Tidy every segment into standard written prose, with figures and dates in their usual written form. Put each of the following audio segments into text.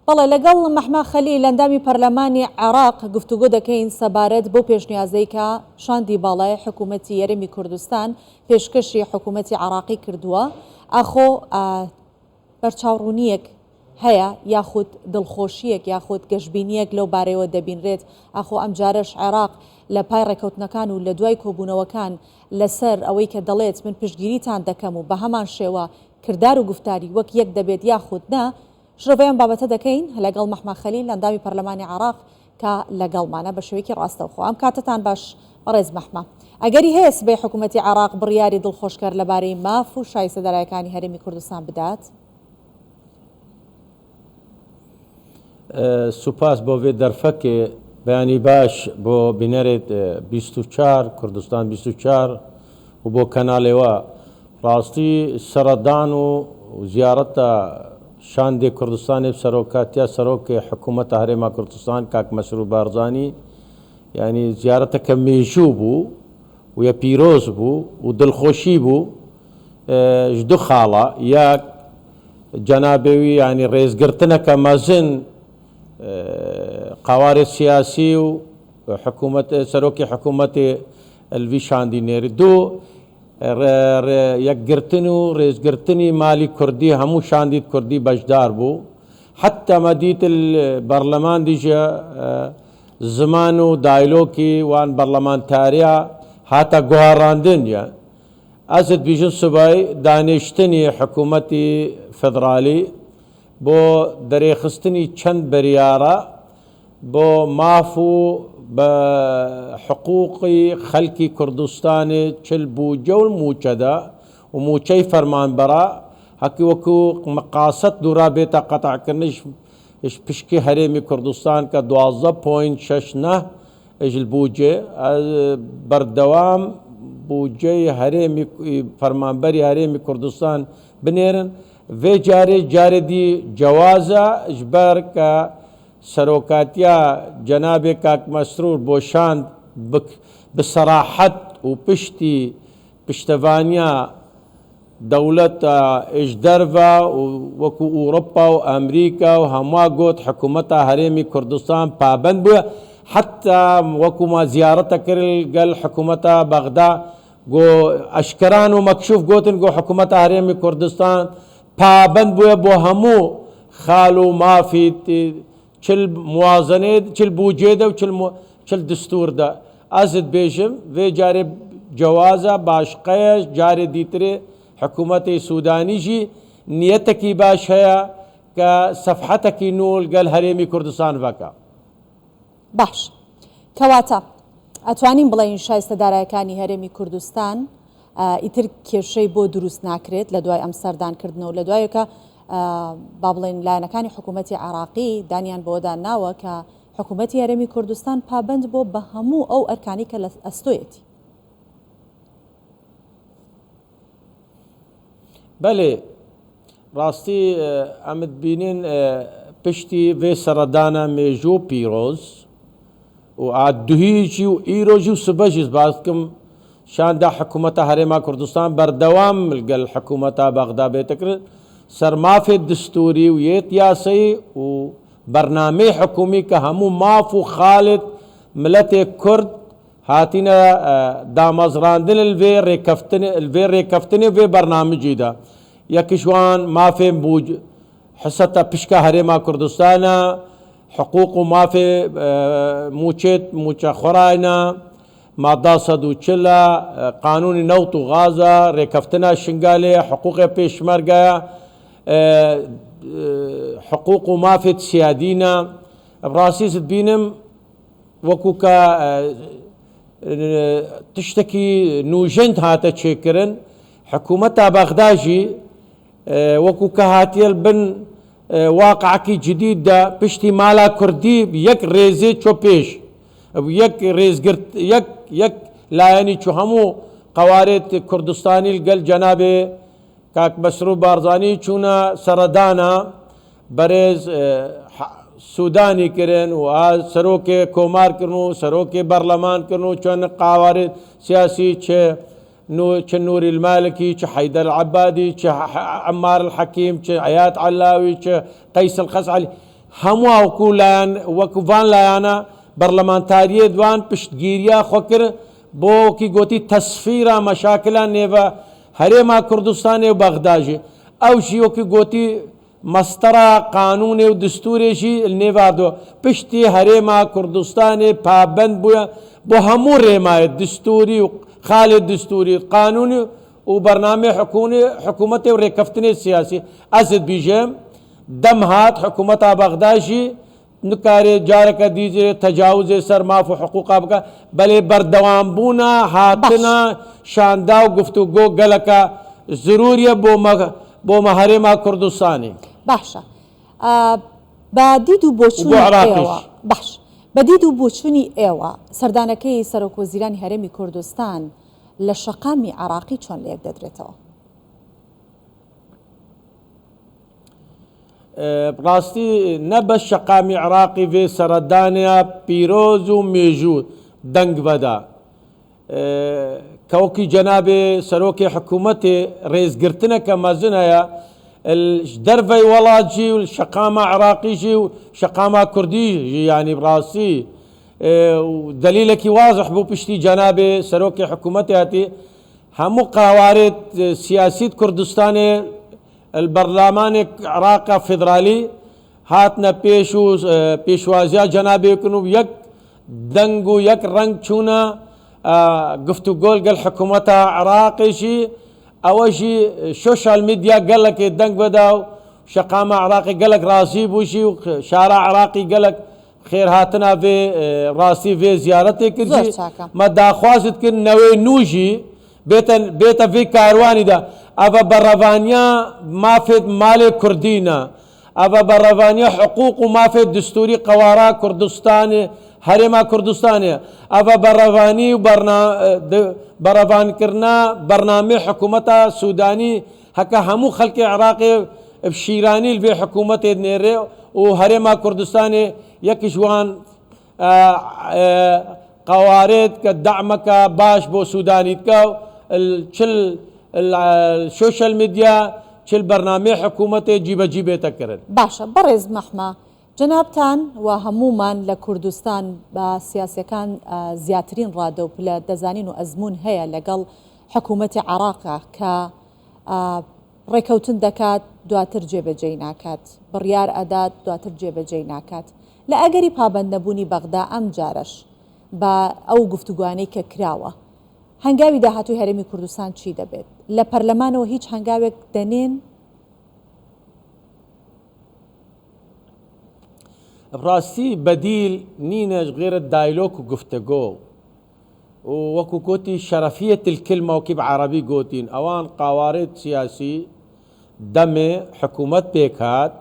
بەڵێ لەگەڵ مەحما خەلیل ئەندامی پەرلەمانی عێراق گفتوگۆ دەکەین سەبارەت بۆ پێشنیازەی کە شاندی باڵای حکوومەتی یەرێمی کوردستان پێشکەشی حکوومەتی عێراقی کردووە ئاخۆ بەرچاوڕوونیەک هەیە یاخود دڵخۆشیەک یاخود گەشتبینیەک لەو بارەیەوە دەبینرێت ئاخۆ ئەم جارەش عێراق لە پای ڕێکەوتنەکان و لە دوای کۆبوونەوەکان لەسەر ئەوەی کە دەڵێت من پشتگیریتان دەکەم و بە هەمان شێوە کردار و گفتاری وەک یەک دەبێت یاخود نا شڕڤەیان بابەتە دەکەین لەگەڵ مەحما خەلیل ئەندامی پەرلەمانی عێراق کە لەگەڵمانە بە شێوەیەکی ڕاستەوخۆ ئەم کاتتان باش بەڕێز مەحما ئەگەری هەیە سبەی حکوومەتی عێراق بڕیاری دڵخۆشکەر لەبارەی ماف و شایستەدارایەکانی هەرێمی کوردستان بدات سوپاس بۆ vê derfekê beyanî baş بۆ bînerê 24 Kurdistan 24 û بۆ kanalê we rastî seradan û ziyareta şandê Kurdistanê serokatiya serokê hikûmeta Herêma Kurdistan Kak Mesrûr Barzanî yanî ziyareteke mêjû bû û ya pîroz bû û dilxweşî bû ji du xala yek cenabê wî yanî rêzgirtineke mezin قوارê siyasî û serokê hikûmetê li vî şandî nêrî du yekgirtin û rêzgirtinî malî Kurdî hemû şandî Kurdî bejdar bû heta me dît berleman dîje ziman û daylokî wan berlemantariya hata guharandin ye ez dibêjim sibay danîştinî hikûmetî federalî بۆ دەرێخستنی چەند بەریارە بۆ ماف و بە حقوقی خەلکی کوردستانی چل بووجە و موچەدا و موچەی فەرمانبەرە هەکی وەکو مەقاسەد دوورا بێتە قەتعکردنش پشکی هەرێمی کوردستان کە 12.6 ژ بووجێ بەردەوام بووجەی هەرێمی فەرمانبەری هەرێمی کوردستان بنێرن vê carê carê dî cewaza ji ber ke serokatiya cenabê Kak Mesrûr boşand bi serahet û piştî piştevaniya dewleta êjderve û wekû Ewropa û Amerîka û hema got hikûmeta Herêmî Kurdistan pabend bûye heta wekû me ziyarete kiril gel hikûmeta Bexda got eşkeran û mekşûf gotin got hikûmeta Herêmî Kurdistan پابند بووە بۆ هەموو خاڵ و مافی چل موازنێ چل بوجێدە و چل دستوردا ئەزت بێژم vê carê cewaza başqaya carê dîtirê hikûmetê Sûdanî jî niyetekî baş heye ke sefhetekî nû li gel Herêmî Kurdistan veke باش کەواتە ئەتوانین بڵێین شایستەدارایەکانی هەرێمی کوردستان ئیتر کێشەی بۆ دروست ناکرێت لە دوای ئەم سەردانکردنەوە لە دوایەکە با بڵێن لایەنەکانی حکوومەتی عێراقی دانیان بۆدا ناوە کە حکوومەتی هەرێمی کوردستان پابند بۆ بە هەموو ئەو ئەرکانی کە لە ئەستۆیەتی بەڵێ ڕاستی ئەمت بینین پشتی vê seredana mêjû pîroz û duhîjî û îrojî û sibejî baz bikim شاندا حکوومەتە هەرێما کوردستان بەردەوام گەل حکوومەتە بەغدا بێتەکرد سەرمافێ دستوری و یەت یاسایی و بەرنامەی حکومی کە هەموو ماف و خاڵت ملەتێک کورد هاتینە دامەزراندن vê rêkeftinê vê bernamecî de yekîş wan mafên bûc hiseta pişka Herêma Kurdistana حقوق و mafê mûça xwerayna ماده 140 قانونی نەوت و غازە ڕێکەفتنا شنگالێ حقوقی پێشمەرگایە حقوق و مافێت سیادینە ڕاستیت بینم وەکو کە تشتێکی نوژەند هاتە چێکردن حکوومەتا بەغداژی وەکو کە هاتیە بن واقعکی جدیددا پشتی مالا کوردی یەک ڕێزێ چۆ پێش یەک ڕێزگرت یەک لایەنی چوو هەموو قوارێت کوردستانی گەل جەنابێ کاک مەسرور بارزانی چوونە سەردانە بەرێز سوودانی کردن و سەرۆکێ کۆمارکردن و سەرۆکێ بەرلەمانکردن و چۆن قوارێت سیاسی چه نوری المالکی چه حیدەر عەبادی چه عەمار الحەکیم چه عەیات عەلاوی چه قەیس الخەزعەلی هەموو وەکوڤان لایەنە بەرلەمانتاریە دوان پشتگیریە خۆ کرد بۆکی گوتی تەسفیرە مەشاکلان نێڤە هەرێما کوردستانی و بەغداژی ئەوشی وەکی گوتی مەستەرە قانونێ و دستورێژی نێڤاردۆ پشتی هەرێما کوردستانی پابند بووە بۆ هەموو ڕێمایە دستوری و خاڵێ دستوری قانونی و بەرنامەی حکوومەتی و ڕێکەفتنی سیاسی ئەزت بیژێم دەم هات حکوومەتا بەغداژی نکارێ جارەکە دیجێ تەجاوزێ سەر ماف و حقوقا بکە بەلێ بەردەوام بوونە هاتنە شاندا و گفتوگۆ گەلەکە ضروریە بۆ هەرێما کوردستانی. باشە بە دید و بۆچوونی ئێوە باش بە دید و بۆچوونی ئێوە سەردانەکەی سەرۆکوەزیرانی هەرێمی کوردستان لە شەقامی عراقی چۆن لێک دەدرێتەوە؟ ڕاستی نە بە شەقامی عراقی vê سەردانەیە پیرۆز و مێژوو دەنگ بەدا کەوەکی جەنابێ سەرۆکی حکوومەتێ ڕێزگرتنەکە مەزنەیە دەرڤەی وڵاتژی و شەقامە عراقیژی و شەقامە کوردیژی ینی ڕاستی دلیلێکی وازح بوو پشتی جەنابێ سەرۆکی حکوومەتی هاتی هەموو قاوارێت سیاسیت کوردستانێ البرلمان عراق فدرالی هاتنە پێش و پێشوازیە جەنابێکن و یەک دەنگ و یەک ڕنگ چوونە گفتوگۆ لەگەڵ حکوومەتە عراقیژی ئەوەژی سۆشال میدیا گەلێکی دەنگ بەدا و شەقامە عراقی گەلک ڕازی بووشی و شارە عراقی گەلک خێرهاتنە vê ڕاستی vê زیارەتێ کردی مە داخوازت کرد نەوەی نوژی بێتە vê کاروانیدا ئەvە بەڕەوانیە مافێت مالێ کوردینە ئەvە بەڕەوانیە حقوق و مافێت دستوری قەوارا کوردستانی هەرێما کوردستانێ ئەvە بەڕەوانی و بەڕەوانکردنا بەرنامەی حکوومەتە سوودانی هەکە هەموو خەڵکی عراقی شیرانی vê حکوومەتێ نێرێ و هەرێما کوردستانی یەکیش وان قەوارێت کە دەعمەکە باش بۆ سوودانیتکە و چل سۆشەل میدیا چل بەرنامەی حکوومەتێ جیبەجی بێتە کرد. باشە بەڕێز مەحمە جەنابتان و هەمومان لە کوردستان بە سیاسەکان زیاترین ڕادەوپلە دەزانین و ئەزمون هەیە لەگەڵ حکوومەتی عراقە کە ڕێکەوتن دەکات دواتر جێبەجێی ناکات بڕیار ئەدات دواتر جێبەجێی ناکات لە ئەگەری پابەندەبوونی بەغدا ئەم جارش بە ئەو گفتوگوانەی کە کراوە هەنگاوی داهاتووی هەرێمی کوردستان چی دەبێت؟ لە پەرلەمانەوە هیچ هەنگاوێک دەنێن؟ ڕاستی بەدیل نینەش غێرە دایلۆک و گفتەگۆ و وەکو گوتی شەرەفیەت الکلمە وەکی بە عەرەبی گوتین ئەوان قاوارێت سیاسی دەمێ حکوومەت پێک هات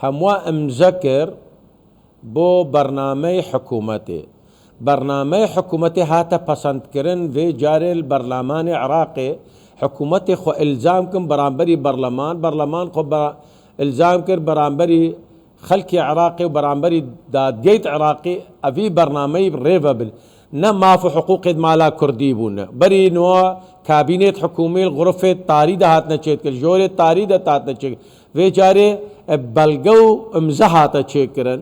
هەموو ئەمزە کرد بۆ بەرنامەی حکوومەتێ بەرنامەی حکوومەتی هاتە پەسەندکردن vê جارێ بەرلەمانی عراقێ حکوومەتی خۆ ئیلزام کرد بەرامبەری بەرلەمان خۆ ئیلزام کرد بەرامبەری خەڵکی عراقی و بەرامبەری دادگەیت عراقی ئەڤی بەرنامەی ڕێڤە بن نە ماف و حقوقێت مالا کوردی بوونە بەرینەوە کابینێت حکوومی غرفێت تاری دەهاتنە چێت کرد ژۆرێت تاری دەتاتنە چێت vê جارێ بەلگە و ئەمزە هاتە چێکردن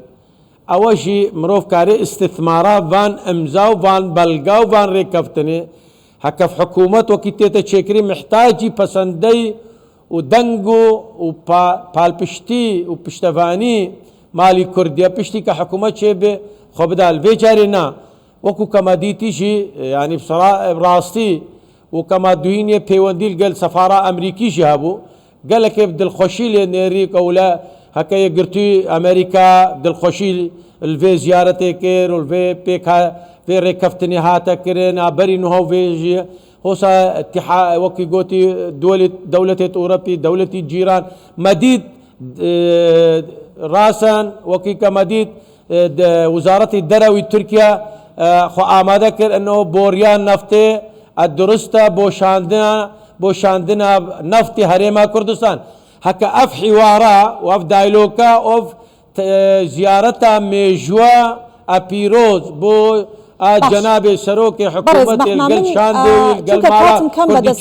ئەوەژی مرۆڤ کارێ ئیستثمارا ڤان ئەمزا و ڤان بەلگا و ڤان ڕێکەفتنێ هەکەف حکوومەت وەکی تێتە چێکری محتاجی پەسەندەی و دەنگ و پالپشتی و پشتەوانی مالی کوردیە پشتی کە حکوومەت چێ بێ خۆ بدال vê جارێ نا وەکو کەمە دیتیژی ینی ڕاستی و کەمە دوینێ پەیوەندی لەگەڵ سەفارە ئەمریکیژی هەبوو گەلێکێ دڵخۆشی لێ نێری کەولە هەکە یەکگرتووی ئەمریکا دڵخۆشی vê زیارەتێ کرد و vê ڕێکەفتنی هاتە کردن ئابەری نوها vêژیە هۆسا وەکی گوتی دەولەتێت ئەوڕۆپی دەولەتی جیران مەدید ڕاستن وەکی کە مەدید وزارەتی دەرەوی تورکیا خۆ ئامادە کرد ئەنەوە بۆریان نەفتێ درستە بۆشاندنە نەفتی هەرێما کوردستان هەکە ئەف حیوارە و ئەف دایلۆکە ئۆف زیارەتە مێژووە ئەپیرۆز بۆ جناب سروك حكومة القلشاندي القلمارة كردي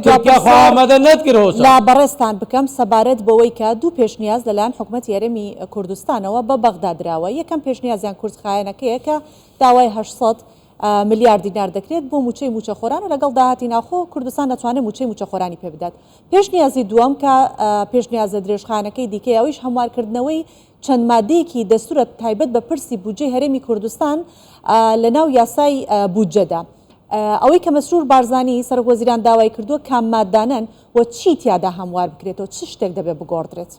تركيا خواهد نذكر هوسا لا برستان بكم سبارت بويكا دو پیشنیاز لەلایەن حکوومەتی هەرێمی کوردستانەوە بە بەغدا درراوە یەکەم پێشنیازیان کورسخایەنەکەیە کە داوای 800 ملیار دینار دەکرێت بۆ موچەی موچەخۆران و لەگەڵ داهاتی ناخۆ کوردستان دەتوانێت موچەی موچەخۆرانی پێ بدات. پێشنیازی دووەم کە پێشنیازە درێژخانەکەی دیکەی ئەویش هەموارکردنەوەی چەند مادەیەکی دەستورە تایبەت بە پرسی بودجەی هەرێمی کوردستان لە ناو یاسای بودجەدا. ئەوەی کە مەسرور بارزانی سەرۆکوەزیران داوای کردووە کام مادانن و چی تیادا هەموار بکرێتەوە چ شتێک دەبێت بگۆڕدرێت.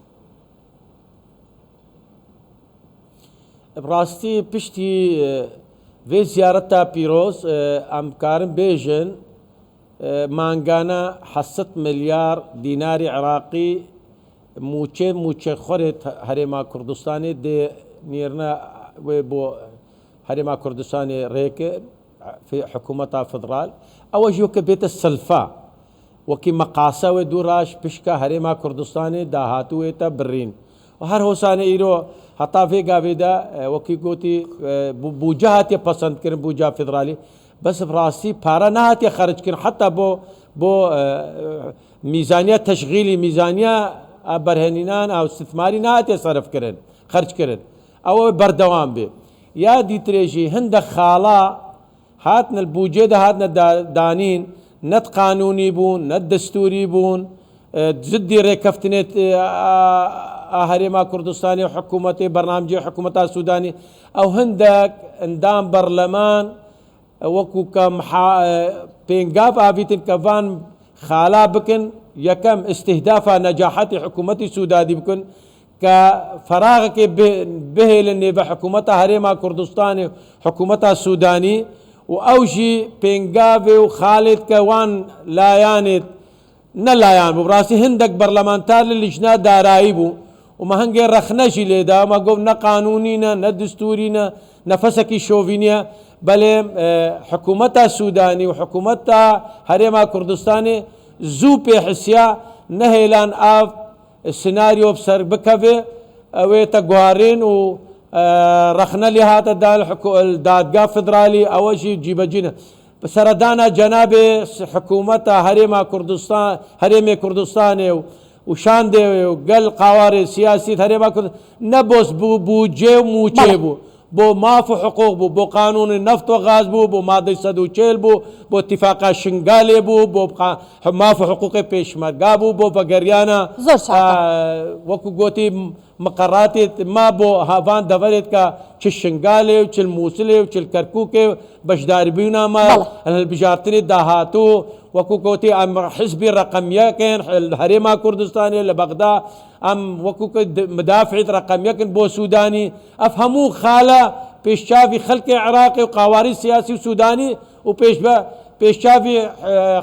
بڕاستی پشتی vê ziyareta pîroz em karin bêjin mangana 700 milyar dînarî Iraqî mûçexorê Herêma Kurdistanê dê nêrina wê bo Herêma Kurdistanê rêke hikûmeta federal ew jî weke bête silfa wekî meqasa wê dû raş pişka Herêma Kurdistanê dahatû wê te birîn her hosanê îro heta vê gavê de wekî gotî bûce hatiye pesendkirin bûca federalî bes bi rastî para nehatiye xerckirin heta bo mîzaniya teşgîlî mîzaniya berhenînan ew istithmarî nehatiye serfkirin xerckirin ew berdewam bê ya dîtirê jî hindek xala hatine bûcê de hatine danîn net qanûnî bûn net destûrî bûn ziddî rêkeftinê Herêma Kurdistanê hikûmetê bernamecê hikûmeta Sudanî ew hindek endam berleman wekû ke pêngav avîtin ke van xala bikin yekem istihdafa necahetê hikûmetê Sudanî bikin ke feraxekê bihêlin nêve hikûmeta Herêma Kurdistanê hikûmeta Sudanî û ew jî pêngavê û xalê dike wan layanê nelayan bû birastî hindek berlemantar li lijna darayî bû û me hingê rexne jî lêda me got ne qanûnî ne ne distûrî ne nefesekî şovînî ye belê hikûmeta Sudanî û hikûmeta Herêma Kurdistanê zû pêhisiya nehêlan av senaryo bi ser bikeve ew ê te guharên û rexne lê hate dadgah federalî ew jî cîbecî ne bi seredana cenabê hikûmeta Herêma Kurdistan Herêmê Kurdistanê û şandê û gel qawarê siyasî Herêma Kurdistan ne bos bû bûcê û mûçê bû bo maf û hiqûq bû bo qanûnê neft û gaz bû bo madde 140 bû bo itîfaqa şingalê bû bo maf û hiqûqê pêşmerga bû bo vegeriyana wekû gotî مقراتê ma bo havan deverê ke çi şingalê û çi Mûsilê û çi Kerkûkê beşdarîbûna me hilbijartinê dahatû wekû gotî em hizbî reqemiyekên Herêma Kurdistanê li Bexda em wekû midafî reqemiyekin bo Sudanî ev hemû xala pêşçavî xelkê Iraqê û qawarî siyasî Sudanî û pêşçavî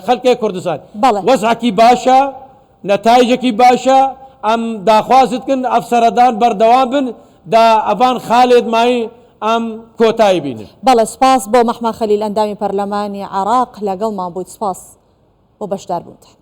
xelkê Kurdistan wezekî baş e netayicekî baş e em daxwaz dikin ev seredan berdewam bin da evan xalê mayî em kotayî bînin. بەڵێ سپاس بۆ مەحمەد خەلیل ئەندامی پەرلەمانی عێراق لەگەڵمان بوویت سپاس بۆ بەشداربوونتان.